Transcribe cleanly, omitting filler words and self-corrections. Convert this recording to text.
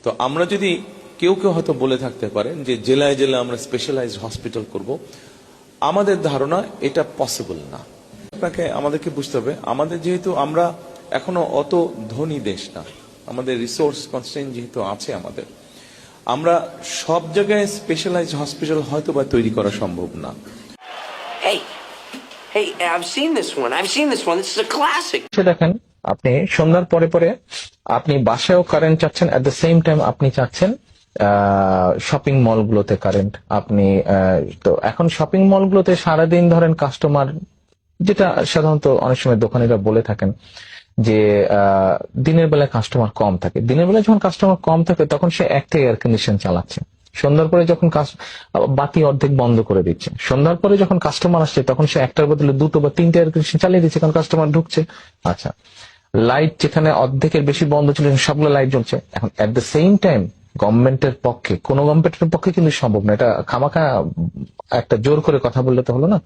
তো আমরা যদি কেউ কেউ হয়তো বলে থাকতে পারেন যে জেলায় জেলায় আমরা স্পেশালাইজড হসপিটাল করব, আমাদের ধারণা এটা পসিবল না। আপনাকে আমাদেরকে বুঝতে হবে, আমাদের যেহেতু আমরা এখনো অত ধনী দেশ না, আমাদের রিসোর্স কনস্ট্রেইন যেহেতু আছে আমাদের, আমরা সব জায়গায় স্পেশালাইজড হসপিটাল হয়তো বা তৈরি করা সম্ভব না। Hey, hey, I've seen this one. I've seen this one. This is a classic. দেখেন, আপনি সন্ধ্যার পরে পরে আপনি বাসায়ও কারেন্ট চাচ্ছেন, এট দ্য সেম টাইম আপনি চাচ্ছেন শপিং মলগুলোতে কারেন্ট। আপনি তো এখন শপিং মলগুলোতে সারাদিন ধরেন কাস্টমার, যেটা সাধারণত অনেক সময় দোকানিরা বলে থাকেন যে দিনের বেলায় কাস্টমার কম থাকে। দিনের বেলায় যখন কাস্টমার কম থাকে তখন সে একটাই এয়ার কন্ডিশন চালাচ্ছে। সন্ধ্যার পরে যখন বাতি অর্ধেক বন্ধ করে দিচ্ছে। সন্ধ্যার পরে যখন কাস্টমার আসছে তখন সে একটার বদলে দুটো বা তিনটে এয়ার কন্ডিশন চালিয়ে দিচ্ছে, কারণ কাস্টমার ঢুকছে। আচ্ছা, লাইট যেখানে অর্ধেকের বেশি বন্ধ ছিল সবগুলো লাইট জ্বলছে। এখন এট দ্য সেম টাইম গভর্নমেন্টের পক্ষে, কোন গভর্নমেন্টের পক্ষে কিন্তু সম্ভব না, এটা খামাখা একটা জোর করে কথা বললে তো হলো না।